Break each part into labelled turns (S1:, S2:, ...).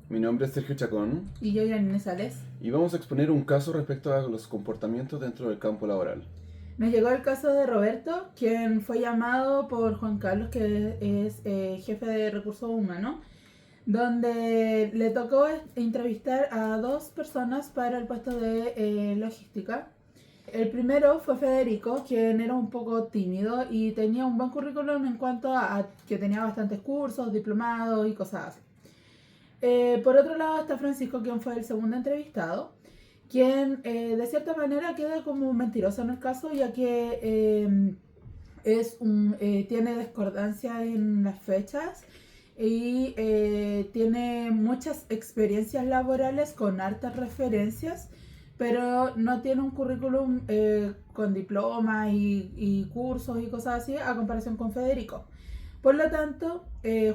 S1: Mi nombre es Sergio Chacón
S2: Y yo, Yanine Sales.
S1: y vamos a exponer un caso respecto a los comportamientos dentro del campo laboral.
S2: Nos llegó el caso de Roberto, quien fue llamado por Juan Carlos, que es jefe de recursos humanos, donde le tocó entrevistar a dos personas para el puesto de logística. El primero fue Federico, quien era un poco tímido y tenía un buen currículum en cuanto a que tenía bastantes cursos, diplomados y cosas así. Por otro lado está Francisco, quien fue el segundo entrevistado, quien de cierta manera queda como mentiroso en el caso, ya que tiene discordancia en las fechas y tiene muchas experiencias laborales con hartas referencias, pero no tiene un currículum con diplomas y cursos y cosas así a comparación con Federico. Por lo tanto,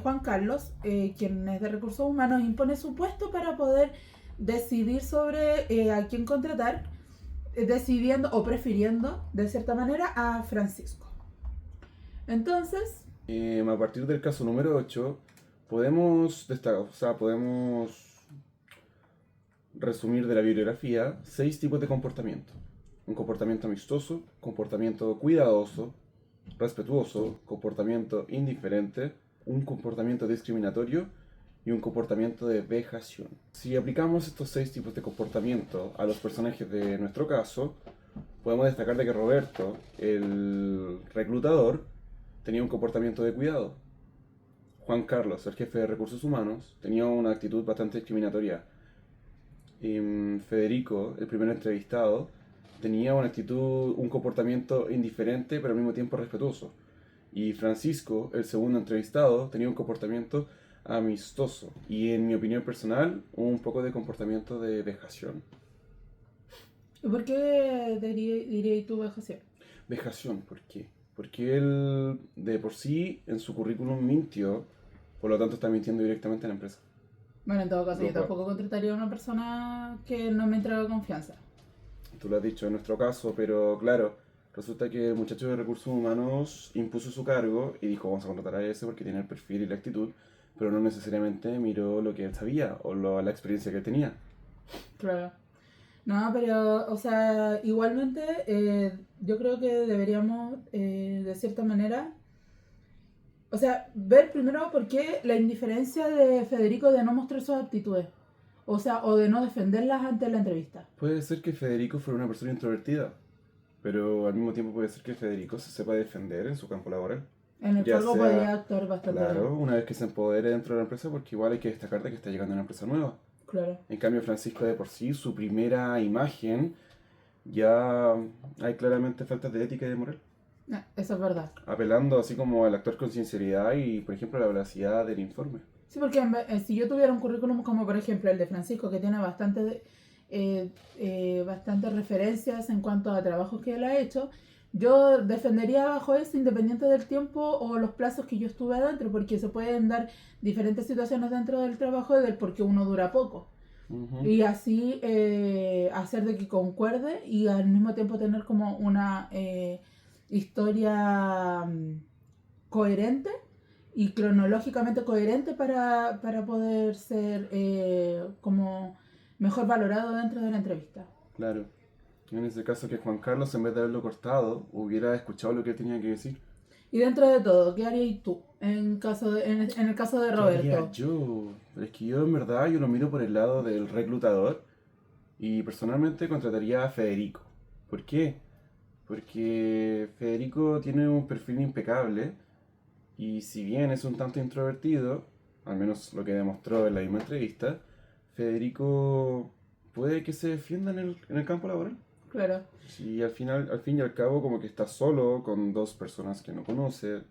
S2: Juan Carlos, quien es de recursos humanos, impone su puesto para poder decidir sobre a quién contratar, decidiendo o prefiriendo de cierta manera a Francisco. Entonces,
S1: A partir del caso número 8, podemos resumir de la bibliografía 6 tipos de comportamiento. Un comportamiento amistoso, comportamiento cuidadoso, respetuoso, comportamiento indiferente, un comportamiento discriminatorio y un comportamiento de vejación. Si aplicamos estos 6 tipos de comportamiento a los personajes de nuestro caso, podemos destacar de que Roberto, el reclutador, tenía un comportamiento de cuidado. Juan Carlos, el jefe de recursos humanos, tenía una actitud bastante discriminatoria. Federico, el primer entrevistado, tenía una actitud, un comportamiento indiferente pero al mismo tiempo respetuoso. Y Francisco, el segundo entrevistado, tenía un comportamiento amistoso y, en mi opinión personal, un poco de comportamiento de vejación.
S2: ¿por qué dirías tú vejación?
S1: Vejación, ¿por qué? Porque él de por sí en su currículum mintió, por lo tanto está mintiendo directamente a la empresa.
S2: Bueno, en todo caso, yo tampoco contrataría a una persona que no me entrega confianza.
S1: Tú lo has dicho en nuestro caso, pero claro, resulta que el muchacho de recursos humanos impuso su cargo y dijo vamos a contratar a ese porque tiene el perfil y la actitud, pero no necesariamente miró lo que él sabía o la experiencia que él tenía.
S2: Claro. No, pero, o sea, igualmente yo creo que deberíamos, de cierta manera, o sea, ver primero por qué la indiferencia de Federico de no mostrar sus aptitudes. O sea, o de no defenderlas ante la entrevista.
S1: Puede ser que Federico fuera una persona introvertida, pero al mismo tiempo puede ser que Federico se sepa defender en su campo laboral.
S2: En el
S1: Ya
S2: cargo podría
S1: sea,
S2: actuar bastante bien.
S1: claro, una vez que se empodere dentro de la empresa, porque igual hay que destacar de que está llegando a una empresa nueva.
S2: Claro.
S1: En cambio, Francisco de por sí, su primera imagen, ya hay claramente faltas de ética y de moral.
S2: Eso es verdad.
S1: Apelando así como al actuar con sinceridad y, por ejemplo, a la veracidad del informe.
S2: Sí, porque si yo tuviera un currículum como por ejemplo el de Francisco, que tiene bastantes referencias en cuanto a trabajos que él ha hecho, yo defendería bajo eso independiente del tiempo o los plazos que yo estuve adentro, porque se pueden dar diferentes situaciones dentro del trabajo del por qué uno dura poco. Y así hacer de que concuerde y al mismo tiempo tener como una historia coherente y cronológicamente coherente para poder ser como mejor valorado dentro de la entrevista.
S1: Claro. En ese caso que Juan Carlos, en vez de haberlo cortado, hubiera escuchado lo que él tenía que decir.
S2: Y dentro de todo, ¿qué harías tú en el caso de
S1: ¿Qué haría
S2: Roberto?
S1: yo? Pero es que yo en verdad yo lo miro por el lado del reclutador y personalmente contrataría a Federico. ¿Por qué? Porque Federico tiene un perfil impecable y si bien es un tanto introvertido, al menos lo que demostró en la misma entrevista, Federico puede que se defienda en el campo laboral.
S2: Claro.
S1: Si al fin y al cabo como que está solo con dos personas que no conoce,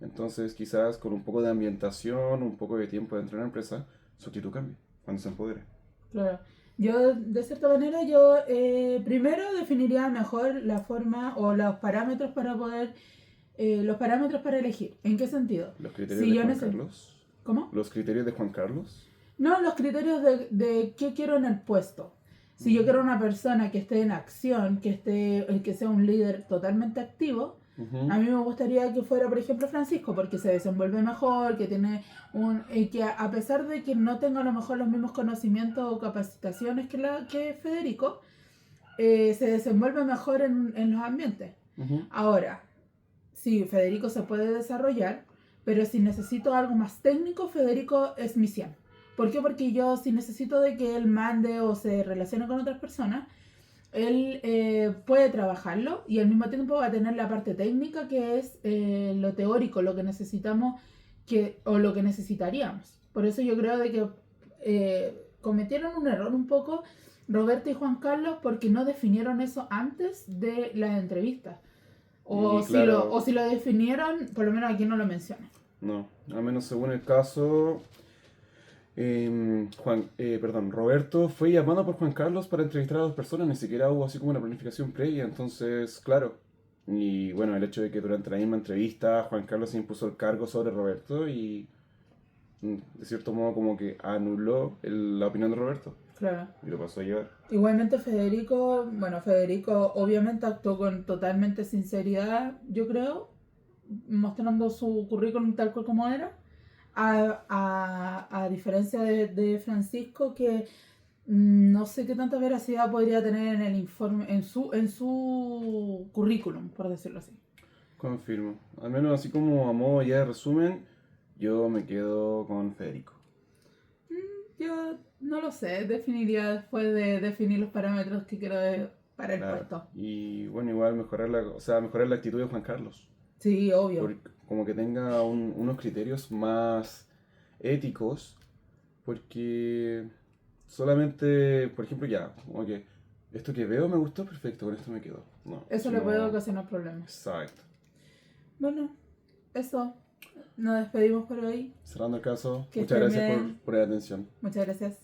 S1: entonces quizás con un poco de ambientación, un poco de tiempo dentro de la empresa, su actitud cambie cuando se empodere.
S2: Claro. Yo, de cierta manera, yo primero definiría mejor la forma o los parámetros para poder, los parámetros para elegir. ¿En qué sentido?
S1: Los criterios
S2: Si
S1: de
S2: yo
S1: Juan
S2: necesito...
S1: Carlos.
S2: ¿Cómo?
S1: Los criterios de Juan Carlos.
S2: No, los criterios de qué quiero en el puesto. Si yo quiero una persona que esté en acción, que sea un líder totalmente activo,
S1: Ujú.
S2: A mí me gustaría que fuera, por ejemplo, Francisco, porque se desenvuelve mejor, que tiene que a pesar de que no tenga a lo mejor los mismos conocimientos o capacitaciones que Federico, se desenvuelve mejor en los ambientes.
S1: Ujú.
S2: Ahora, sí, Federico se puede desarrollar, pero si necesito algo más técnico, Federico es mi 100. ¿Por qué? Porque yo si necesito de que él mande o se relacione con otras personas, él puede trabajarlo y al mismo tiempo va a tener la parte técnica que es lo teórico, lo que necesitamos o lo que necesitaríamos. Por eso yo creo de que cometieron un error un poco Roberto y Juan Carlos porque no definieron eso antes de las entrevistas.
S1: Y claro,
S2: O si lo definieron, por lo menos aquí no lo mencionan.
S1: no, al menos según el caso, Roberto fue llamado por Juan Carlos para entrevistar a dos personas, ni siquiera hubo así como una planificación previa, entonces, claro. Y bueno, el hecho de que durante la misma entrevista Juan Carlos se impuso el cargo sobre Roberto y de cierto modo como que anuló la opinión de Roberto
S2: Claro.
S1: y lo pasó a llevar.
S2: Igualmente Federico obviamente actuó con totalmente sinceridad, yo creo, mostrando su currículum tal cual como era, a diferencia de Francisco, que no sé qué tanta veracidad podría tener en el informe, en su currículum, por decirlo así.
S1: Confirmo. Al menos así como a modo ya de resumen, yo me quedo con Federico.
S2: Yo no lo sé, definiría después de definir los parámetros que quiero para el
S1: Claro.
S2: puesto.
S1: Y bueno, igual mejorar la actitud de Juan Carlos.
S2: Sí, obvio.
S1: Como que tenga unos criterios más éticos, porque solamente, por ejemplo, ya, como que esto que veo me gustó, perfecto, con esto me quedo. No,
S2: Eso le puede
S1: sino...
S2: ocasionar problemas.
S1: Exacto.
S2: Bueno, eso. Nos despedimos por hoy.
S1: Cerrando el caso,
S2: Que
S1: muchas
S2: estén
S1: gracias
S2: bien.
S1: por la atención.
S2: Muchas gracias.